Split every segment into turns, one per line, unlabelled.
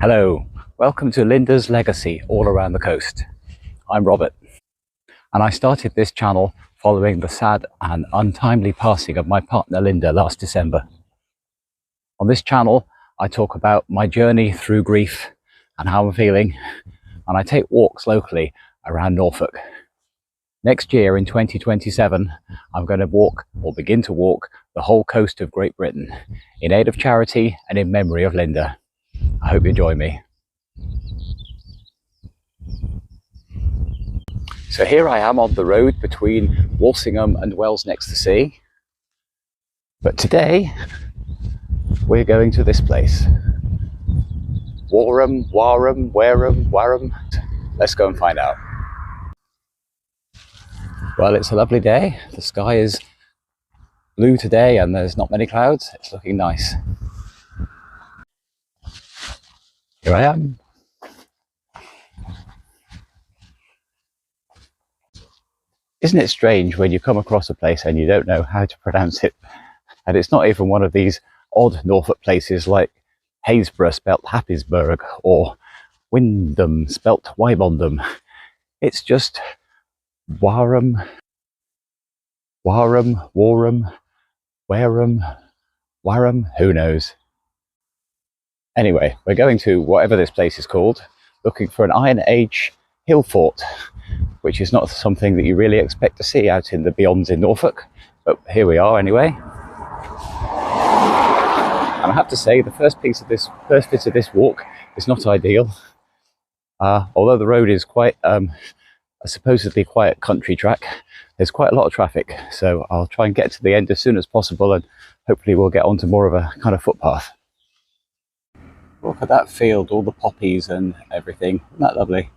Hello, welcome to Linda's Legacy all around the coast. I'm Robert, and I started this channel following the sad and untimely passing of my partner Linda last December. On this channel, I talk about my journey through grief and how I'm feeling, and I take walks locally around Norfolk. Next year in 2027, I'm going to walk, or begin to walk, the whole coast of Great Britain in aid of charity and in memory of Linda. I hope you join me. So here I am on the road between Walsingham and Wells next to sea. But today we're going to this place. Warham. Let's go and find out. Well, it's a lovely day. The sky is blue today and there's not many clouds. It's looking nice. Here I am. Isn't it strange when you come across a place and you don't know how to pronounce it? And it's not even one of these odd Norfolk places like Haysborough spelt Happisburgh or Windham spelt Wybondham. It's just Warham, who knows? Anyway, we're going to whatever this place is called, looking for an Iron Age hill fort, which is not something that you really expect to see out in the beyonds in Norfolk, but here we are anyway. And I have to say, the first bit of this walk is not ideal. Although the road is quite a supposedly quiet country track, there's quite a lot of traffic, so I'll try and get to the end as soon as possible, and hopefully we'll get onto more of a kind of footpath. Look at that field, all the poppies and everything. Isn't that lovely?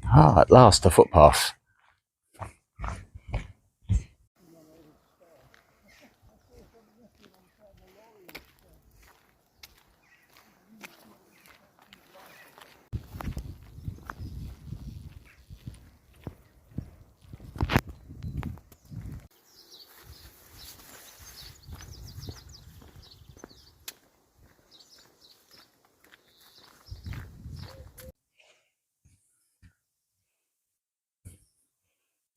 Ah, at last, a footpath.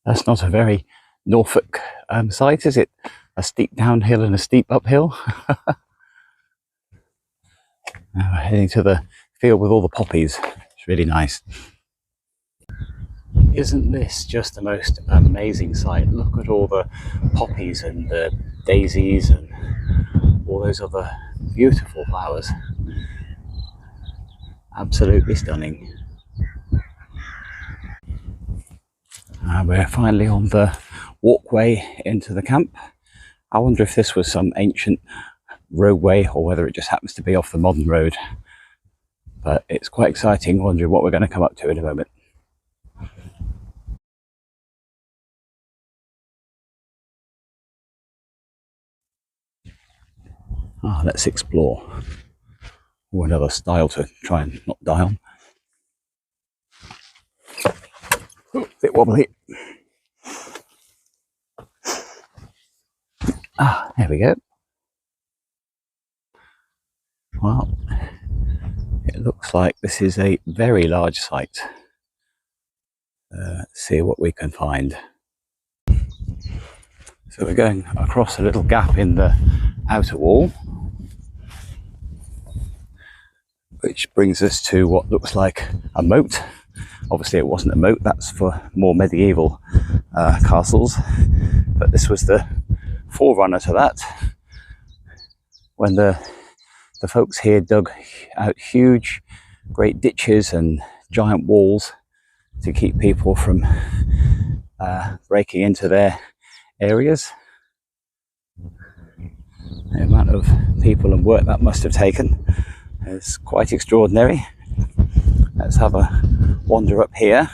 That's not a very Norfolk site, is it? A steep downhill and a steep uphill. Now we're heading to the field with all the poppies. It's really nice. Isn't this just the most amazing sight? Look at all the poppies and the daisies and all those other beautiful flowers. Absolutely stunning. We're finally on the walkway into the camp. I wonder if this was some ancient roadway or whether it just happens to be off the modern road. But it's quite exciting, wondering what we're going to come up to in a moment. Let's explore. Or another style to try and not die on. Bit wobbly. There we go. Well, it looks like this is a very large site. Let's see what we can find. So we're going across a little gap in the outer wall, which brings us to what looks like a moat. Obviously it wasn't a moat, that's for more medieval castles, but this was the forerunner to that, when the folks here dug out huge, great ditches and giant walls to keep people from breaking into their areas. The amount of people and work that must have taken is quite extraordinary. Let's have a wander up here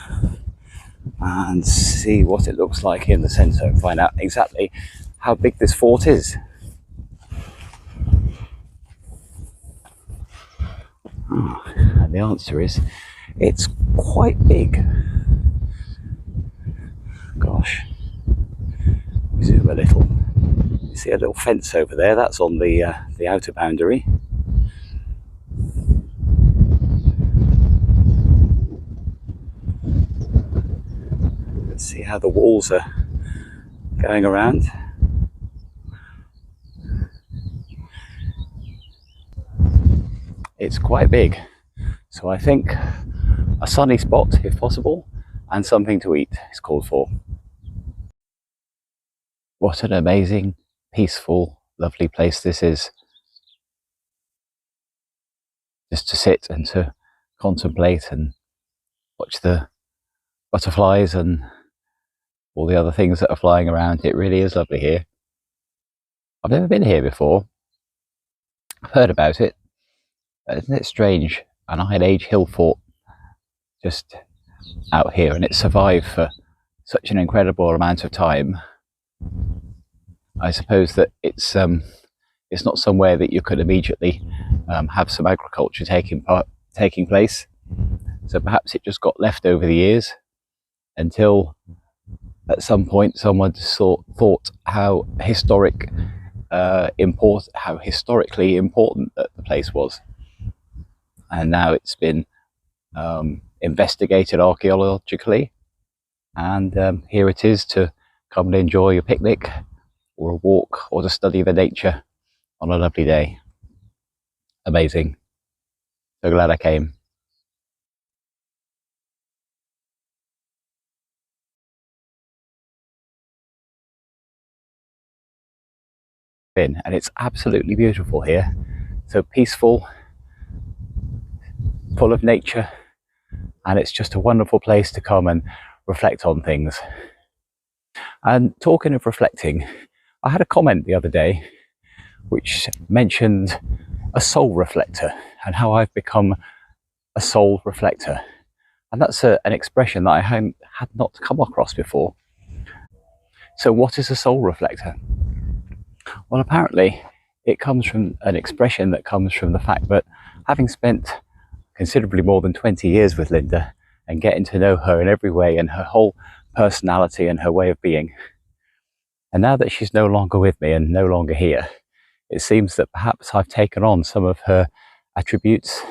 and see what it looks like in the centre and find out exactly how big this fort is. And the answer is, it's quite big. Gosh, zoom a little. You see a little fence over there, that's on the outer boundary. Let's see how the walls are going around. It's quite big, so I think a sunny spot if possible and something to eat is called for. What an amazing, peaceful, lovely place this is. Just to sit and to contemplate and watch the butterflies and all the other things that are flying around. It really is lovely here. I've never been here before. I've heard about it. Isn't it strange? An Iron Age hill fort just out here, and it survived for such an incredible amount of time. I suppose that it's not somewhere that you could immediately have some agriculture taking place. So perhaps it just got left over the years until at some point someone thought how historically important that the place was. And now it's been investigated archaeologically, and here it is to come and enjoy a picnic or a walk or to study the nature on a lovely day. Amazing. So glad I came. And it's absolutely beautiful here. So peaceful, full of nature, and it's just a wonderful place to come and reflect on things. And talking of reflecting, I had a comment the other day which mentioned a soul reflector and how I've become a soul reflector. And that's an expression that I had not come across before. So what is a soul reflector? Well, apparently it comes from an expression that comes from the fact that having spent considerably more than 20 years with Linda and getting to know her in every way and her whole personality and her way of being, and now that she's no longer with me and no longer here, it seems that perhaps I've taken on some of her attributes,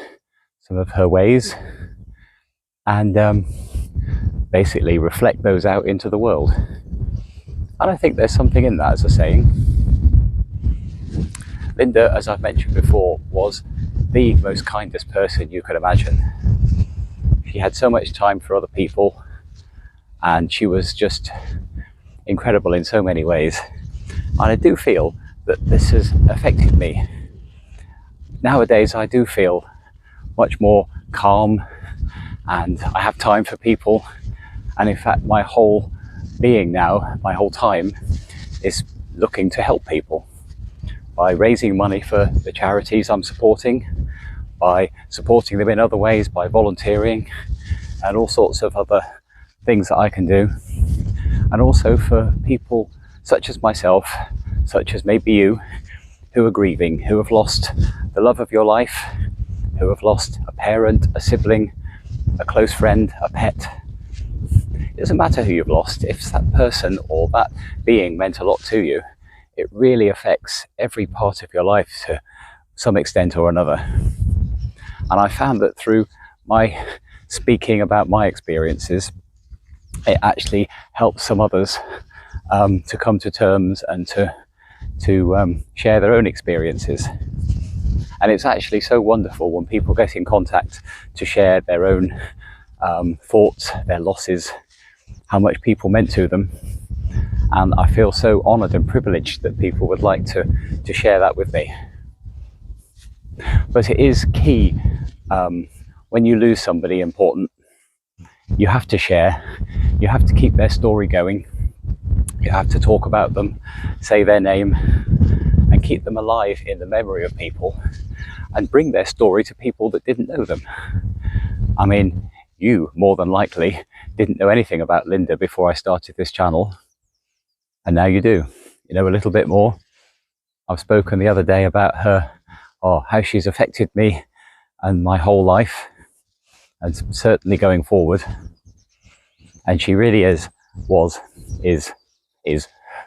some of her ways, and basically reflect those out into the world. And I think there's something in that as a saying. Linda, as I've mentioned before, was the most kindest person you could imagine. She had so much time for other people, and she was just incredible in so many ways. And I do feel that this has affected me. Nowadays I do feel much more calm, and I have time for people, and in fact my whole being now, my whole time, is looking to help people by raising money for the charities I'm supporting, by supporting them in other ways, by volunteering and all sorts of other things that I can do. And also for people such as myself, such as maybe you, who are grieving, who have lost the love of your life, who have lost a parent, a sibling, a close friend, a pet. It doesn't matter who you've lost. If that person or that being meant a lot to you, it really affects every part of your life to some extent or another. And I found that through my speaking about my experiences, it actually helps some others to come to terms and to share their own experiences. And it's actually so wonderful when people get in contact to share their own thoughts, their losses, how much people meant to them. And I feel so honoured and privileged that people would like to share that with me. But it is key, when you lose somebody important, you have to share, you have to keep their story going, you have to talk about them, say their name, and keep them alive in the memory of people, and bring their story to people that didn't know them. I mean, you more than likely didn't know anything about Linda before I started this channel, and now you do. You know a little bit more. I've spoken the other day about her, how she's affected me and my whole life, and certainly going forward. And she really is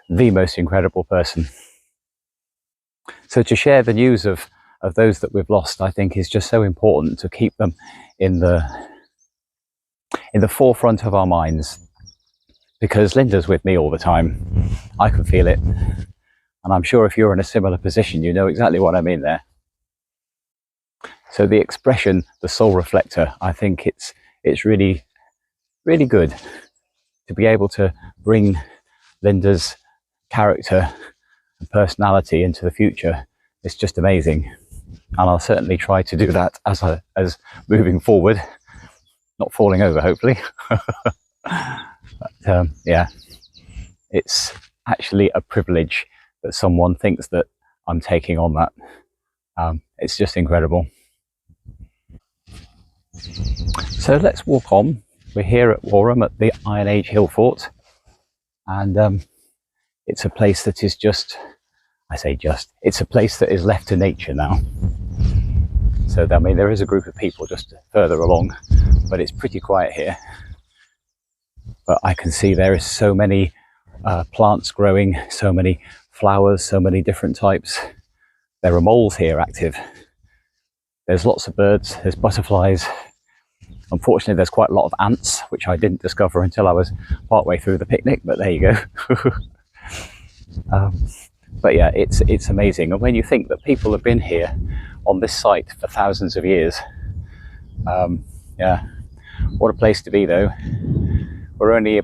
the most incredible person. So to share the news of those that we've lost, I think is just so important, to keep them in the forefront of our minds, because Linda's with me all the time. I can feel it, and I'm sure if you're in a similar position, you know exactly what I mean there. So the expression, the soul reflector, I think it's really, really good to be able to bring Linda's character and personality into the future. It's just amazing, and I'll certainly try to do that as moving forward, not falling over, hopefully. But yeah, it's actually a privilege that someone thinks that I'm taking on that. It's just incredible. So let's walk on. We're here at Warham at the Iron Age Hill Fort, and it's a place that is just, it's a place that is left to nature now. So I mean, there is a group of people just further along, but it's pretty quiet here. But I can see there is so many plants growing, so many flowers, so many different types. There are moles here active. There's lots of birds, there's butterflies. Unfortunately, there's quite a lot of ants, which I didn't discover until I was partway through the picnic, but there you go. But yeah, it's amazing. And when you think that people have been here on this site for thousands of years, yeah, what a place to be though. We're only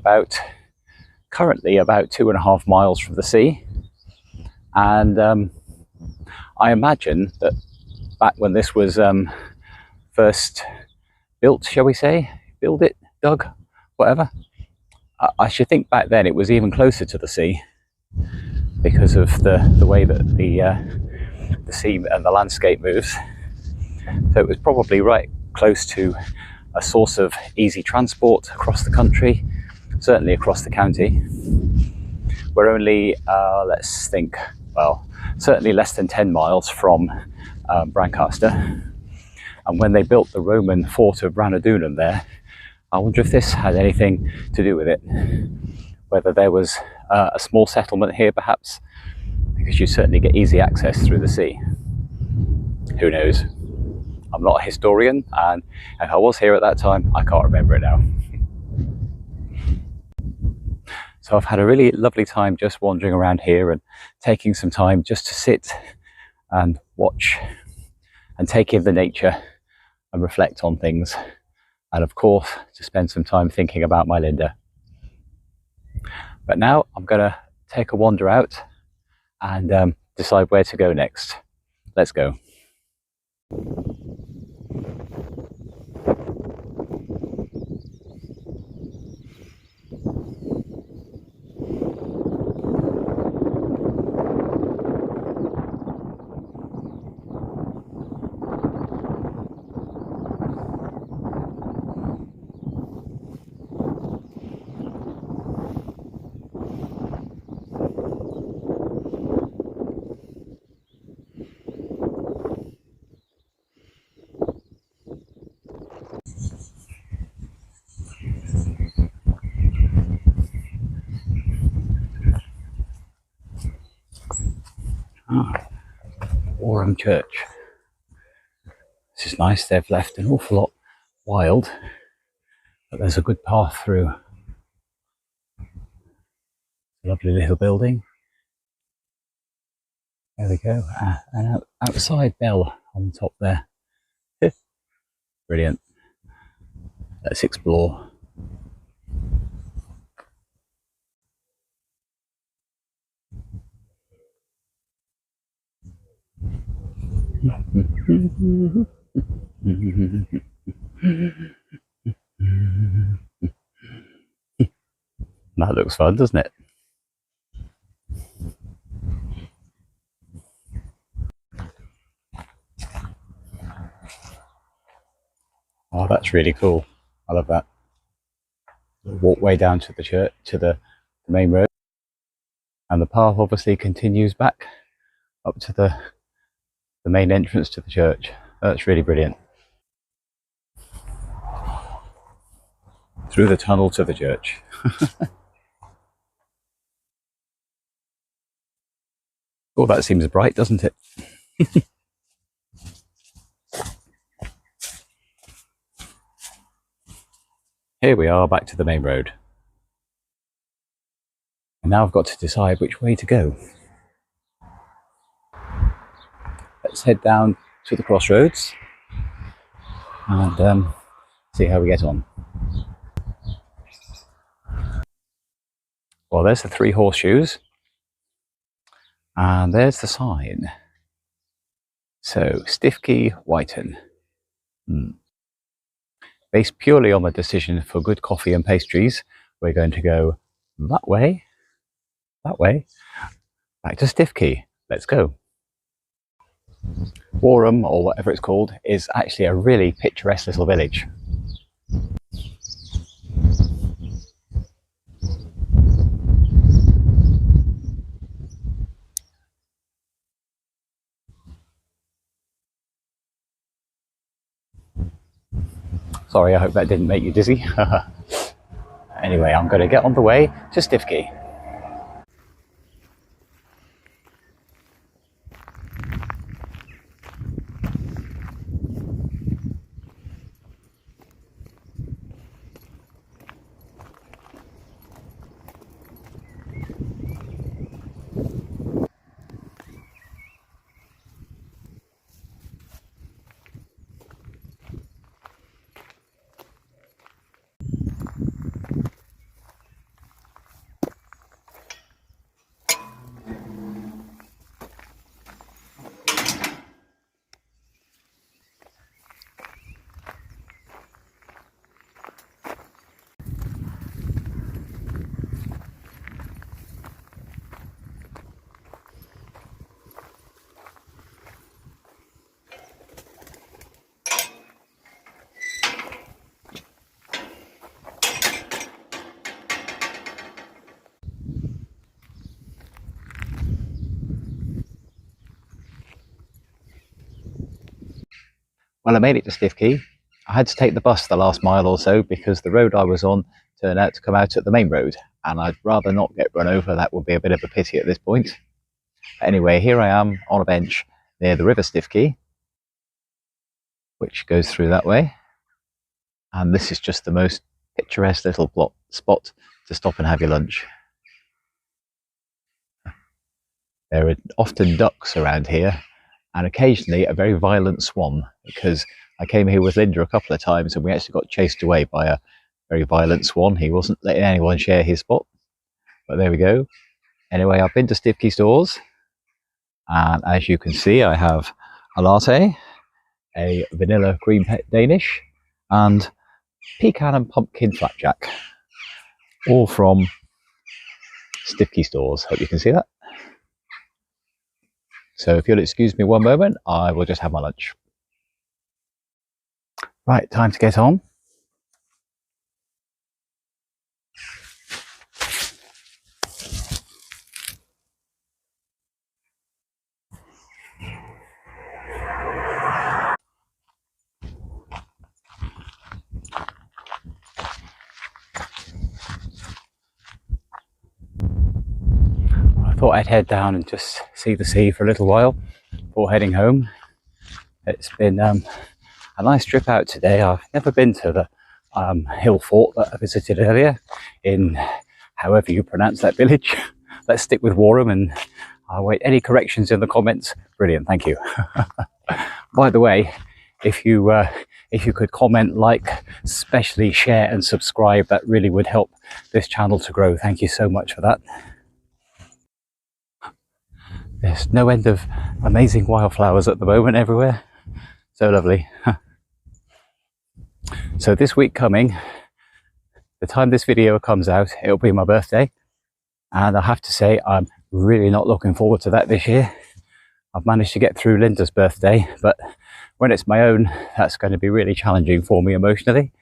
currently about 2.5 miles from the sea. And I imagine that back when this was first built, shall we say, dug, whatever, I should think back then it was even closer to the sea, because of the way that the sea and the landscape moves. So it was probably right close to a source of easy transport across the country, certainly across the county. We're only, let's think, well, certainly less than 10 miles from Brancaster. And when they built the Roman fort of Branadunum there, I wonder if this had anything to do with it. Whether there was a small settlement here, perhaps, because you certainly get easy access through the sea. Who knows? I'm not a historian, and if I was here at that time, I can't remember it now. So I've had a really lovely time just wandering around here and taking some time just to sit and watch and take in the nature and reflect on things, and of course to spend some time thinking about my Linda. But now I'm going to take a wander out and decide where to go next. Let's go. Warham Church. This is nice. They've left an awful lot wild, but there's a good path through. Lovely little building. There we go. An outside bell on top there. Brilliant. Let's explore. That looks fun, doesn't it? Oh, that's really cool. I love that. Walkway down to the church, to the main road, and the path obviously continues back up to the main entrance to the church. That's really brilliant. through the tunnel to the church. Oh, that seems bright, doesn't it? Here we are, back to the main road. And now I've got to decide which way to go. Let's head down to the crossroads and see how we get on. Well, there's the 3 horseshoes. And there's the sign. So, Stiffkey Whiten. Based purely on the decision for good coffee and pastries, we're going to go that way, back to Stiffkey. Let's go. Warham, or whatever it's called, is actually a really picturesque little village. Sorry, I hope that didn't make you dizzy. Anyway, I'm going to get on the way to Stiffkey. Well, I made it to Stiffkey. I had to take the bus the last mile or so because the road I was on turned out to come out at the main road, and I'd rather not get run over. That would be a bit of a pity at this point. Anyway, here I am on a bench near the River Stiffkey, which goes through that way. And this is just the most picturesque little spot to stop and have your lunch. There are often ducks around here, and occasionally a very violent swan, because I came here with Linda a couple of times and we actually got chased away by a very violent swan. He wasn't letting anyone share his spot, but there we go. Anyway, I've been to Stiffkey stores, and as you can see, I have a latte, a vanilla cream Danish, and pecan and pumpkin flapjack, all from Stiffkey stores. Hope you can see that. So if you'll excuse me one moment, I will just have my lunch. Right, time to get on. I thought I'd head down and just see the sea for a little while before heading home. It's been a nice trip out today. I've never been to the hill fort that I visited earlier in however you pronounce that village. Let's stick with Warham, and I'll wait any corrections in the comments. Brilliant, thank you. By the way, if you could comment, like, especially share and subscribe, that really would help this channel to grow. Thank you so much for that. There's no end of amazing wildflowers at the moment everywhere. So lovely. So this week coming, the time this video comes out, it'll be my birthday. And I have to say, I'm really not looking forward to that this year. I've managed to get through Linda's birthday, but when it's my own, that's going to be really challenging for me emotionally.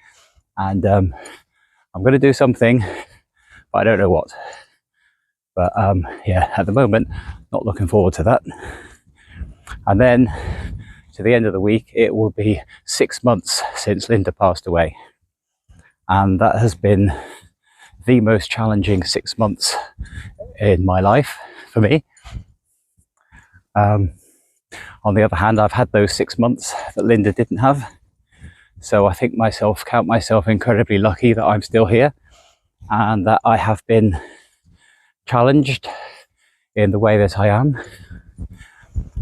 And I'm going to do something, but I don't know what. But yeah, at the moment, not looking forward to that. And then to the end of the week, it will be 6 months since Linda passed away. and that has been the most challenging 6 months in my life for me. On the other hand, I've had those 6 months that Linda didn't have, so I count myself incredibly lucky that I'm still here and that I have been challenged in the way that I am.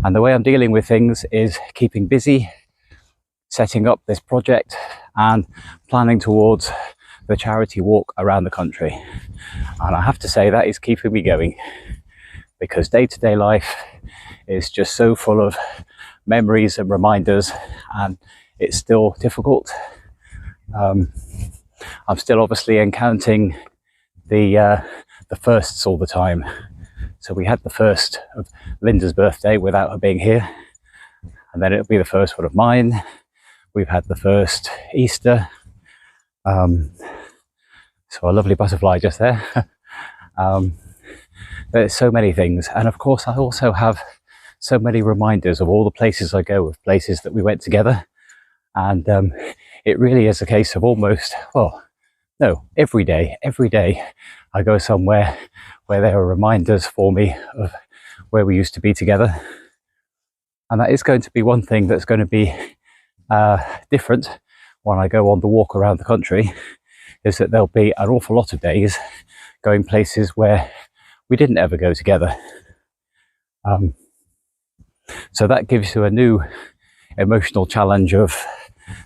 And the way I'm dealing with things is keeping busy, setting up this project and planning towards the charity walk around the country. And I have to say that is keeping me going, because day-to-day life is just so full of memories and reminders, and it's still difficult. I'm still obviously encountering the firsts all the time. So we had the first of Linda's birthday without her being here, and then it'll be the first one of mine. We've had the first Easter. So a lovely butterfly just there. There's so many things, and of course I also have so many reminders of all the places I go, of places that we went together. And it really is a case of almost, well, no, every day I go somewhere where there are reminders for me of where we used to be together. And that is going to be one thing that's going to be different when I go on the walk around the country, is that there'll be an awful lot of days going places where we didn't ever go together. So that gives you a new emotional challenge of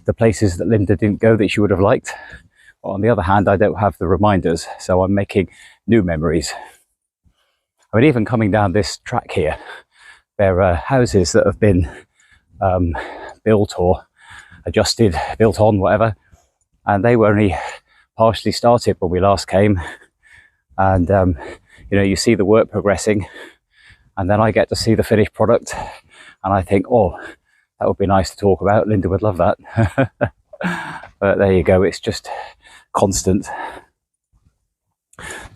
the places that Linda didn't go that she would have liked. But on the other hand, I don't have the reminders, so I'm making new memories. I mean, even coming down this track here, there are houses that have been built or adjusted, built on, whatever, and they were only partially started when we last came. And you know, you see the work progressing, and then I get to see the finished product, and I think, oh, that would be nice to talk about. Linda would love that. But there you go, it's just constant.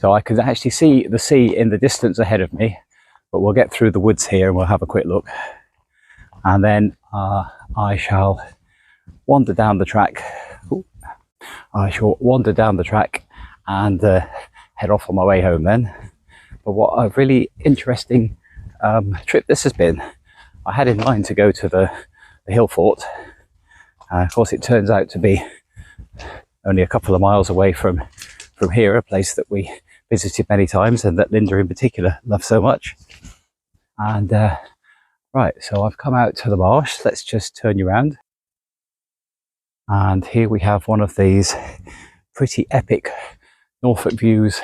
So I can actually see the sea in the distance ahead of me, but we'll get through the woods here and we'll have a quick look. And then I shall wander down the track. Ooh. I shall wander down the track and head off on my way home then. But what a really interesting trip this has been. I had in mind to go to the hill fort. Of course, it turns out to be only a couple of miles away from here, a place that we visited many times and that Linda in particular loves so much. And right, so I've come out to the marsh. Let's just turn you around. And here we have one of these pretty epic Norfolk views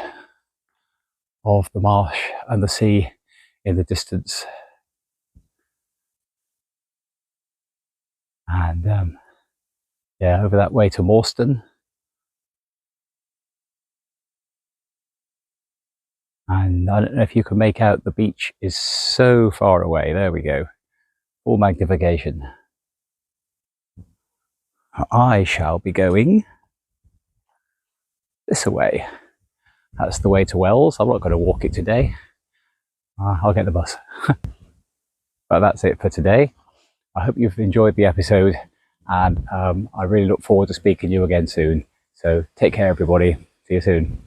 of the marsh and the sea in the distance. And yeah, over that way to Morston. And I don't know if you can make out, the beach is so far away. There we go. Full magnification. I shall be going this way. That's the way to Wells. I'm not going to walk it today. I'll get the bus. But that's it for today. I hope you've enjoyed the episode, and I really look forward to speaking to you again soon. So take care, everybody. See you soon.